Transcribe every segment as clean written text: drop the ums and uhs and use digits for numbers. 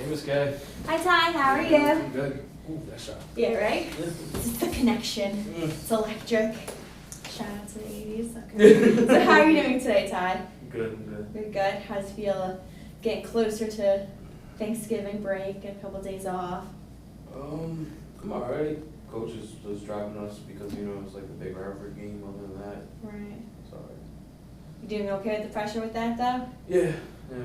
Miss Kay. Hi Ty, how are you? I'm good. Ooh, that shot. Yeah, right? Yeah. It's the connection. It's electric. Shout out to the 80s. Okay. So how are you doing today, Ty? Good, I'm good. You're good? How does it feel getting closer to Thanksgiving break and a couple days off? I'm alright. Coach is just driving us because, it's like a big Harvard game. Other than that, Right. it's alright. You doing okay with the pressure with that though? Yeah.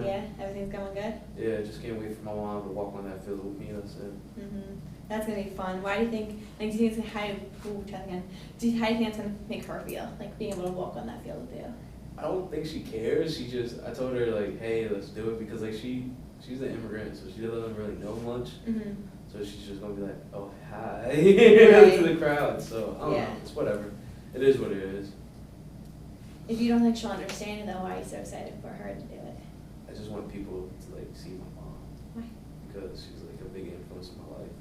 Yeah? Everything's going good? Yeah, just can't wait for my mom to walk on that field with me. That's it. Mm-hmm. That's gonna be fun. Why do you think, do you think it's gonna, try again. How do you think it's gonna make her feel, like being able to walk on that field with you? I don't think she cares. I told her like, hey, let's do it because like she's an immigrant, so she doesn't really know much. Mm-hmm. So she's just gonna be like, oh, hi, Right. to the crowd. So, I don't know. It's whatever. It is what it is. If you don't think she'll understand it though, why are you so excited for her to do it? I just want people to, like, see my mom. Why? Because she's, like, a big influence in my life.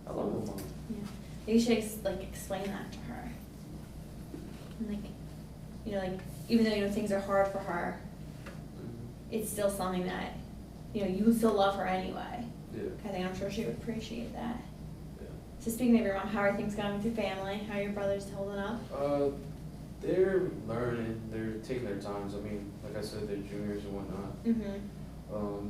I love my mom. Yeah. You should explain that to her. And even though things are hard for her, it's still something that you still love her anyway. Yeah. I think I'm sure she would appreciate that. Yeah. So speaking of your mom, how are things going with your family? How are your brothers holding up? They're learning. They're taking their times. I mean, like I said, they're juniors and whatnot. Mm-hmm.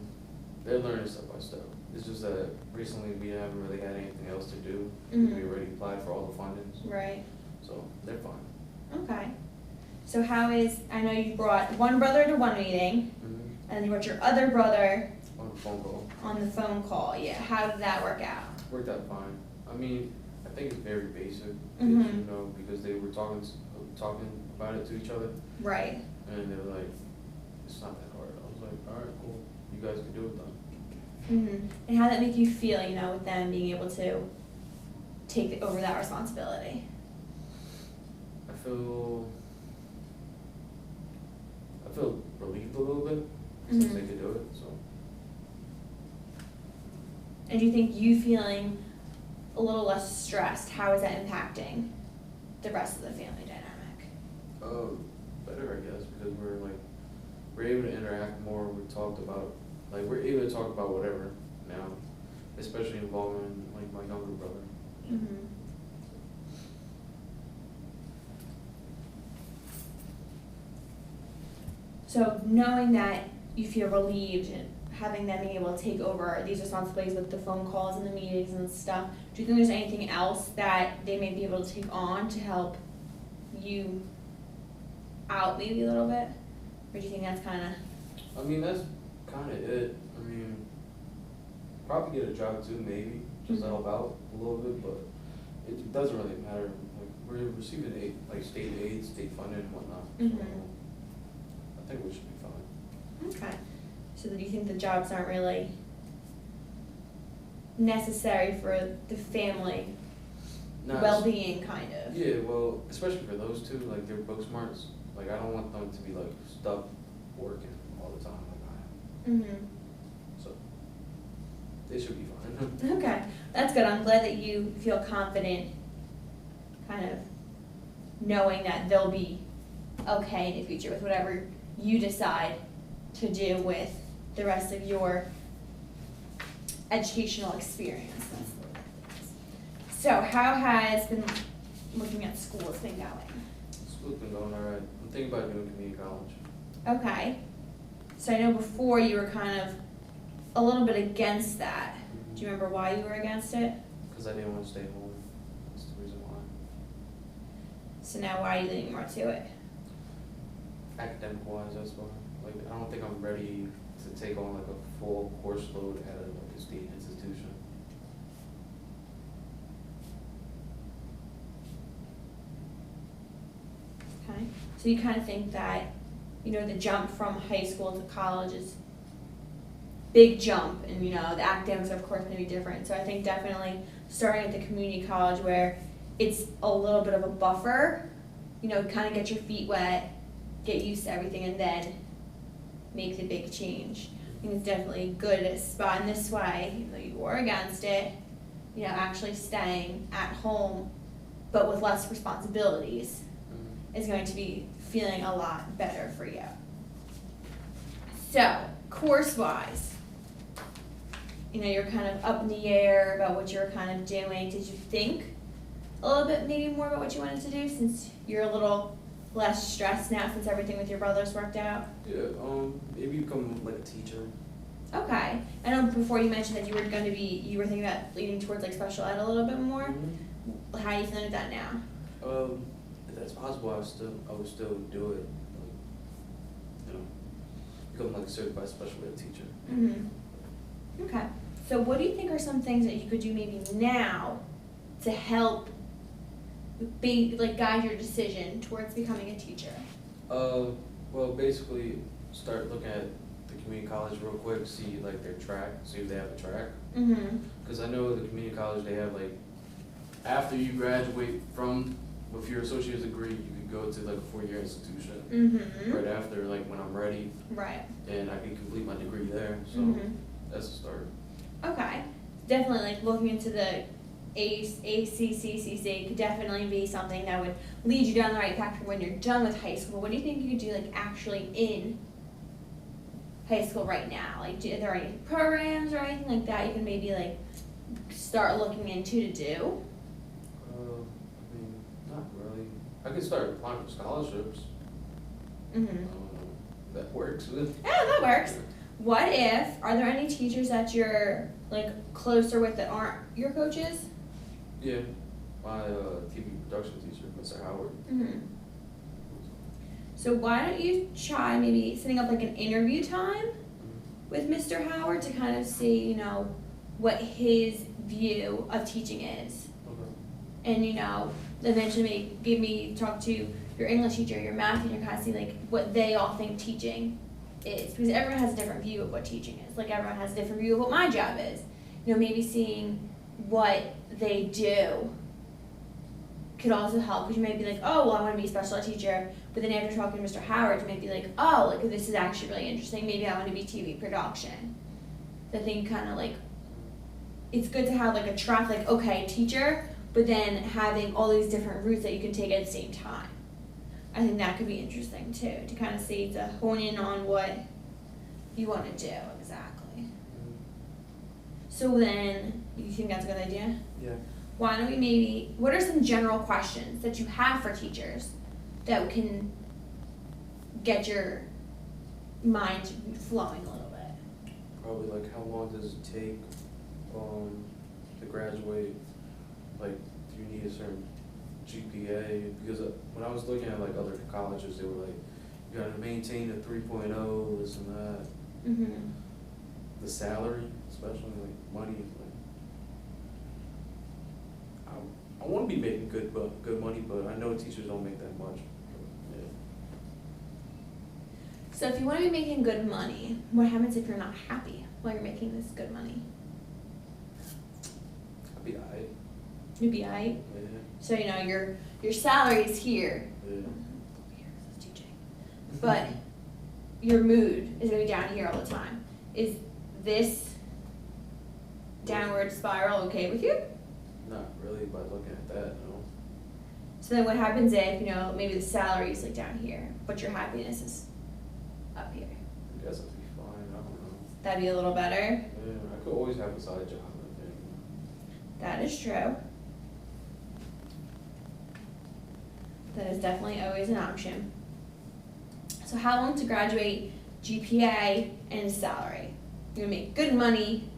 They're learning step by step. It's just that recently we haven't really had anything else to do. Mm-hmm. We already applied for all the fundings. Right. So they're fine. Okay. So I know you brought one brother to one meeting, Mm-hmm. and then you brought your other brother On the phone call. on the phone call. Yeah. How did that work out? Worked out fine. I mean, I think it's very basic, Mhm. because they were talking about it to each other, Right. and they were like, it's not that hard. I was like, all right, cool. You guys can do it then. Mm-hmm. And how did that make you feel, with them being able to take over that responsibility? I feel relieved a little bit since Mhm. they could do it, so. And do you think you feeling a little less stressed, how is that impacting the rest of the family dynamic? Better, I guess, because we're able to interact more. We're able to talk about whatever now, especially involving my younger brother. Mm-hmm. So knowing that you feel relieved and having them being able to take over these responsibilities with the phone calls and the meetings and stuff, do you think there's anything else that they may be able to take on to help you out maybe a little bit? Or do you think that's kind of... I mean, that's kind of it. I mean, probably get a job too, maybe, just to help out a little bit, but it doesn't really matter. We're receiving state aid, state funding and whatnot, so I think we should be fine. Okay. So do you think the jobs aren't really necessary for the family well-being, kind of? Yeah, well, especially for those two, they're book smarts. I don't want them to be stuck working all the time like I am. Mm-hmm. So they should be fine. Okay, that's good. I'm glad that you feel confident kind of knowing that they'll be okay in the future with whatever you decide to do with the rest of your educational experience. So how has been looking at schools been going? School's been going alright. I'm thinking about doing community college. Okay. So I know before you were kind of a little bit against that. Do you remember why you were against it? Because I didn't want to stay home. That's the reason why. So now why are you leaning more to it? Academic wise, that's why. I don't think I'm ready to take on a full course load at a state institution. Okay. So you kind of think that, the jump from high school to college is big jump, and the academics are of course going to be different. So I think definitely starting at the community college where it's a little bit of a buffer, kind of get your feet wet, get used to everything, and then make the big change. I think it's definitely a good spot in this way, even though you were against it, actually staying at home but with less responsibilities is going to be feeling a lot better for you. So, course-wise, you're kind of up in the air about what you're kind of doing, did you think a little bit maybe more about what you wanted to do since you're a little less stressed now since everything with your brother's worked out? Yeah, maybe become like a teacher. Okay. I know before you mentioned that you were you were thinking about leaning towards like special ed a little bit more. Mm-hmm. How are you feeling with that now? If that's possible, I would still do it. You know, become like a certified special ed teacher. Mm-hmm. Okay. So what do you think are some things that you could do maybe now to help guide your decision towards becoming a teacher? Well, basically, start looking at the community college real quick, see like their track, see if they have a track. Mm-hmm. Because I know the community college, they have like, after you graduate from, with your associate's degree, you could go to like a 4-year institution. Mm-hmm. Right after, like when I'm ready, Right. and I can complete my degree there, so Mm-hmm. that's a start. Okay. Definitely like looking into the ACCCC could definitely be something that would lead you down the right path for when you're done with high school. What do you think you could do like actually in high school right now? Like, are there any programs or anything like that you can maybe like start looking into to do? I mean, not really. I could start applying for scholarships. Mm-hmm. That works. Yeah, that works. What if, are there any teachers that you're like closer with that aren't your coaches? Yeah, my TV production teacher, Mr. Howard. Mm-hmm. So why don't you try maybe setting up like an interview time with Mr. Howard to kind of see, what his view of teaching is. Okay. And, eventually talk to your English teacher, your math teacher, kind of see like what they all think teaching is. Because everyone has a different view of what teaching is. Like everyone has a different view of what my job is. Maybe seeing what they do could also help, because you might be like, oh, well, I want to be a special ed teacher, but then after talking to Mr. Howard, you might be like, oh, like this is actually really interesting, maybe I want to be TV production. So I think kind of like, it's good to have like a track, like, okay, teacher, but then having all these different routes that you can take at the same time. I think that could be interesting too, to kind of see, to hone in on what you want to do exactly. So then, you think that's a good idea? Yeah. Why don't we what are some general questions that you have for teachers that can get your mind flowing a little bit? Probably like, how long does it take to graduate? Like, do you need a certain GPA? Because when I was looking at like other colleges, they were like, you gotta maintain a 3.0, this and that. Mm-hmm. The salary, especially like money, like I want to be making good money, but I know teachers don't make that much. Yeah. So if you want to be making good money, what happens if you're not happy while you're making this good money? I'd be alright. You'd be alright? Yeah. So your salary is here. Yeah. But your mood is going to be down here all the time. Is this downward spiral okay with you? Not really by looking at that, no. So then what happens if, maybe the salary is like down here, but your happiness is up here? I guess I'd be fine, I don't know. That'd be a little better? Yeah, I could always have a side job, I think. That is true. That is definitely always an option. So how long to graduate, GPA, and salary? You're gonna make good money,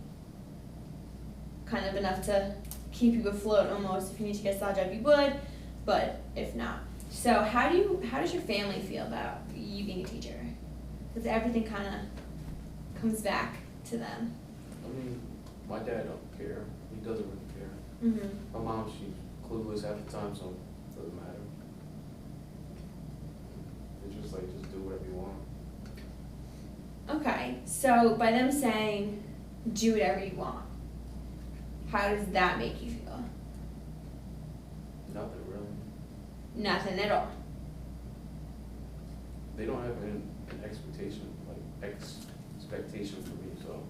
kind of enough to keep you afloat almost. If you need to get a side job, you would, but if not. So how does your family feel about you being a teacher? Because everything kind of comes back to them. I mean, my dad don't care. He doesn't really care. Mm-hmm. My mom, she's clueless half the time, so it doesn't matter. They just do whatever you want. Okay, so by them saying, do whatever you want, how does that make you feel? Nothing really. Nothing at all. They don't have an expectation, expectation for me, so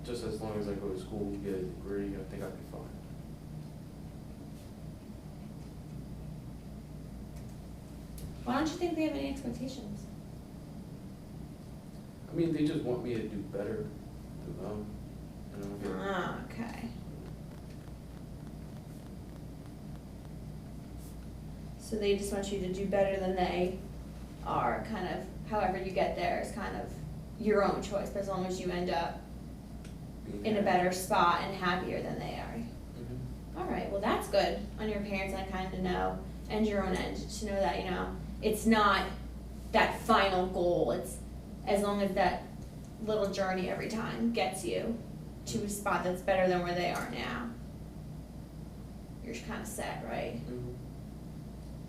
just as long as I go to school, get a degree, I think I'd be fine. Why don't you think they have any expectations? I mean, they just want me to do better than them. you know. Ah, okay. So they just want you to do better than they are, kind of, however you get there is kind of your own choice, but as long as you end up Being in a happy. better spot and happier than they are. Mhm. All right, well, that's good on your parents' end kind of know, and your own end to know that, you know, it's not that final goal. It's as long as that little journey every time gets you to a spot that's better than where they are now. You're kind of set, right? Mhm.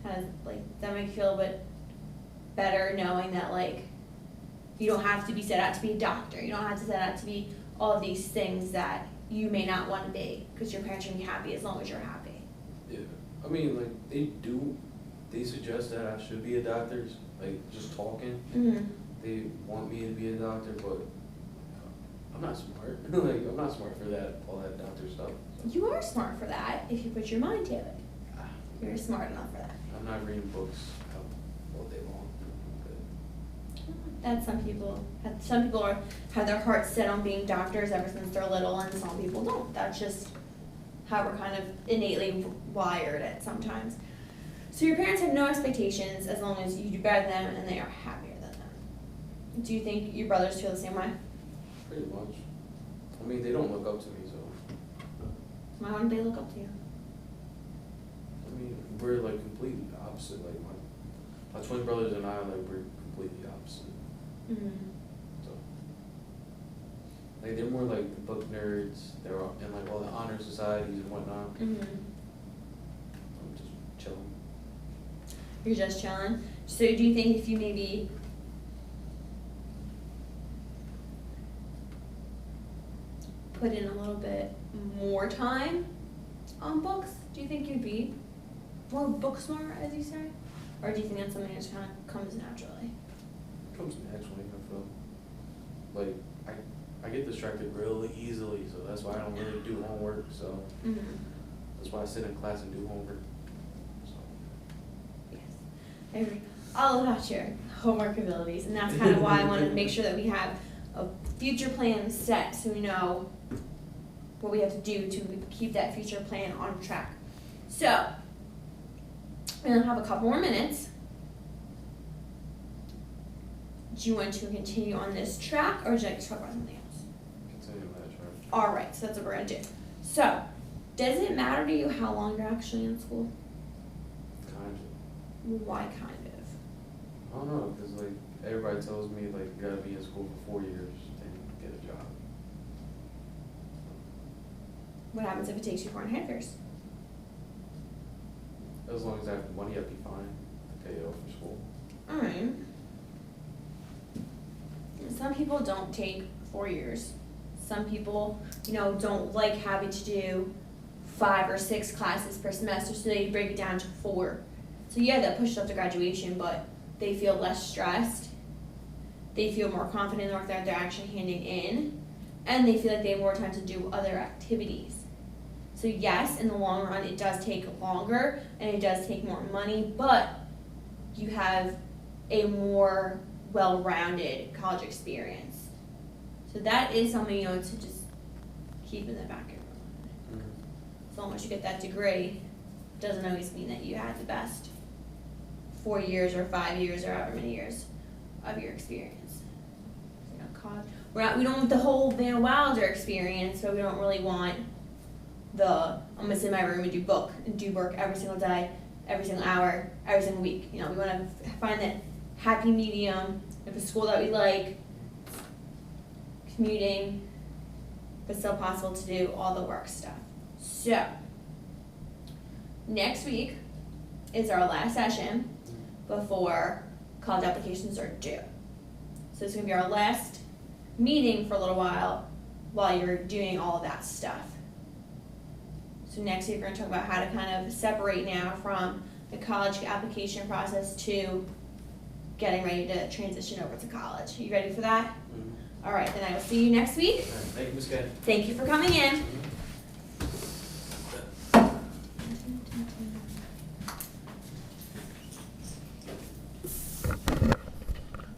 Kind of like, that make you feel a bit better knowing that, like, you don't have to be set out to be a doctor. You don't have to set out to be all of these things that you may not want to be, because your parents are gonna be happy as long as you're happy. Yeah, I mean, like, they suggest that I should be a doctor, like, just talking. Mm-hmm. They want me to be a doctor, but I'm not smart. Like, I'm not smart for that, all that doctor stuff. So. You are smart for that if you put your mind to it. Ah, You're smart enough for that. I'm not reading books all day long. But That's some people have their hearts set on being doctors ever since they're little, and some people don't. That's just how we're kind of innately wired at sometimes. So your parents have no expectations as long as you do better than them and they are happier than them. Do you think your brothers feel the same way? pretty much. I mean, they don't look up to me, so. Why wouldn't they look up to you? I mean, we're like completely opposite. Like my twin brothers and I, like we're completely opposite. Mm-hmm. So, like they're more like the book nerds. They're all in like all the honor societies and whatnot. Mm-hmm. I'm just chilling. You're just chilling. So do you think if you maybe put in a little bit more time on books, do you think you'd be more book smart, as you say? Or do you think that's something that just kind of comes naturally? It comes naturally. I feel like I get distracted really easily, so that's why I don't really do homework. So Mm-hmm. that's why I sit in class and do homework. So. Yes. I agree all about your homework abilities, and that's kind of why I wanted to make sure that we have a future plan set so we know what we have to do to keep that future plan on track. So, we're going to have a couple more minutes. Do you want to continue on this track, or would you like to talk about something else? Continue that track. All right, so that's what we're going to do. So, does it matter to you how long you're actually in school? Kind of. Why kind of? I don't know, because like everybody tells me like you gotta be in school for 4 years then get a job. What happens if it takes you 4.5 years? As long as I have the money, I'd be fine to pay it off for school. Alright. Some people don't take 4 years. Some people, don't like having to do 5 or 6 classes per semester, so they break it down to 4. So yeah, that pushes up to graduation, but they feel less stressed. They feel more confident in the work that they're actually handing in, and they feel like they have more time to do other activities. So yes, in the long run, it does take longer, and it does take more money, but you have a more well-rounded college experience. So that is something, to just keep in the back of your mind. As long as you get that degree, doesn't always mean that you had the best 4 years or 5 years or however many years of your experience. We don't want the whole Van Wilder experience, but we don't really want I'm gonna sit in my room and do work every single day, every single hour, every single week. We want to find that happy medium of a school that we like, commuting, but still possible to do all the work stuff. So, next week is our last session before college applications are due. So it's going to be our last meeting for a little while you're doing all of that stuff. So next week we're going to talk about how to kind of separate now from the college application process to getting ready to transition over to college. Are you ready for that? Mm-hmm. All right, then I will see you next week. All right, thank you, Ms. Kay. Thank you for coming in. Mhm.